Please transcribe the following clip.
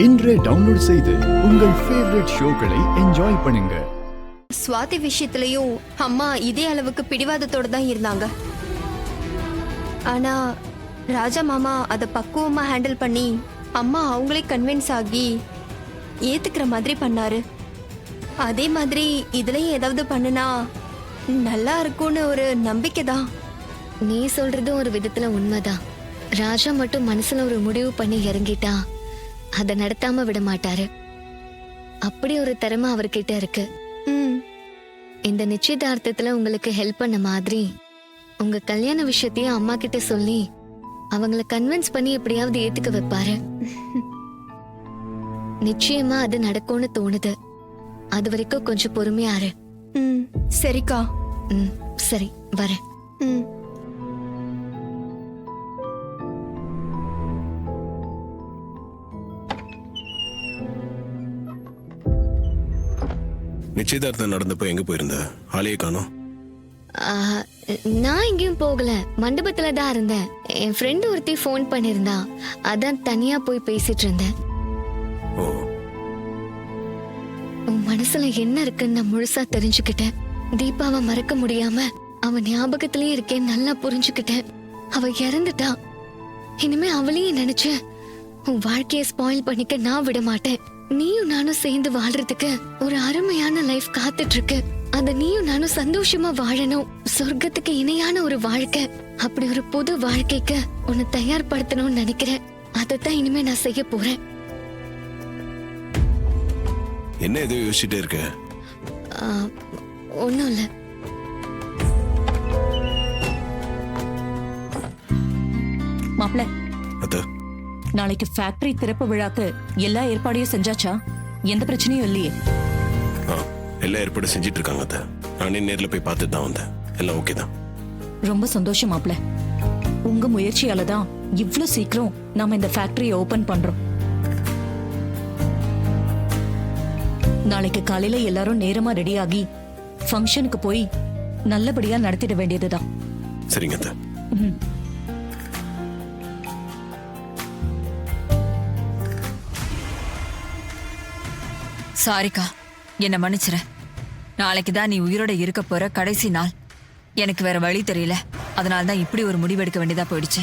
இன்றே டவுன்லோட் செய்து உங்கள் ஃபேவரட் ஷோக்களை என்ஜாய் பண்ணுங்க. ஸ்வாதி விஷயத்திலையும் அம்மா இதே அளவுக்கு பிடிவாதத்தோட தான் இருந்தாங்க. ஆனா ராஜா மாமா அதை பக்குவமா ஹேண்டில் பண்ணி அம்மா அவங்களே கன்வின்ஸ் ஆகி ஏத்துக்கிற மாதிரி பண்ணாரு. அதே மாதிரி இதுலயும் ஏதாவது பண்ணுனா நல்லா இருக்கும்னு ஒரு நம்பிக்கை தான். நீ சொல்றதும் ஒரு விதத்துல உண்மைதான். ராஜா மட்டும் மனசுல ஒரு முடிவு பண்ணி இறங்கிட்டா அதை நடத்தாம விட மாட்டாரு. அப்படி ஒரு திறமை அவர்கிட்ட இருக்கு. இந்த நிச்சயதார்த்தத்துல உங்களுக்கு ஹெல்ப் பண்ண மாதிரி உங்க கல்யாண விஷயத்தையும் அம்மா கிட்ட சொல்லி அவங்கள கன்வின்ஸ் பண்ணி எப்படியாவது ஏத்துக்க வைப்பாரு. நிச்சயமா அது நடக்கும்னு தோணுது. அது வரைக்கும் கொஞ்சம் பொறுமையாரு. சரிக்கா. சரி, வரேன். நிச்சயதார்த்தம் நடந்தப்போ எங்க போயிருந்த? ஆளையே காணோம். நான் எங்கேயும் போகல, மண்டபத்துல தான் இருந்தேன். என் ஃப்ரெண்ட் ஒருத்தி ஃபோன் பண்ணிருந்தா, அதான் தனியா போய் பேசிட்டு இருந்தேன். ஓ, உன் மனசுல என்ன இருக்குன்னு நான் முழுசா தெரிஞ்சுக்கிட்டேன். தீபாவை மறக்க முடியாம அவன் ஞாபகத்திலேயே இருக்கேன் நல்லா புரிஞ்சுக்கிட்டேன். அவ இறந்துட்டா. இனிமே அவளையும் நினைச்சு உன் வாழ்க்கைய ஸ்பாயில் பண்ணிக்க நான் விட மாட்டேன். நீயும் நானும் சேர்ந்து வாழ்றதுக்கு ஒரு அருமையான லைஃப் காத்துட்டு இருக்கு. அத நீயும் நானும் சந்தோஷமா வாழணும். சொர்க்கத்துக்கு இணையான ஒரு வாழ்க்கை, அப்படி ஒரு புது வாழ்க்கைக்கு உன்னை தயார்படுத்தணும்னு நினைக்கிறேன். அதைத்தான் இனிமே நான் செய்ய போறேன். என்ன ஏதோ யோசிச்சுட்டே இருக்க? ஒண்ணும் இல்ல. மாப்ள, அத்த, நாளைக்கு ஃபேக்டரி திறப்பு விழாக்கு எல்லா ஏற்பாடையும் செஞ்சாச்சா? எந்த பிரச்சனையும் இல்லையே? எல்லா ஏற்பாடும் செஞ்சிட்டு இருக்காங்க அத்த. நானே நேர்ல போய் பார்த்துட்டு தான் வந்தேன். எல்லாம் ஓகே தான். ரொம்ப சந்தோஷம் மாப்ள. உங்க முயற்சியால தான் இவ்ளோ சீக்கிரம் நாம இந்த ஃபேக்டரியை ஓபன் பண்றோம். நாளைக்கு காலையில எல்லாரும் நேரமா ரெடியாகி ஃபங்க்ஷனுக்கு போய் நல்லபடியா நடத்திட வேண்டியதுதான். சரிங்க அத்த. சாரிக்கா, என்ன மன்னிச்சிர. நாளைக்கு தான் நீ உயிரோட இருக்க போற கடைசி நாள். எனக்கு வேற வழி தெரியல. அதனால தான் இப்படி ஒரு முடிவெடுக்க வேண்டியதா போயிடுச்சு.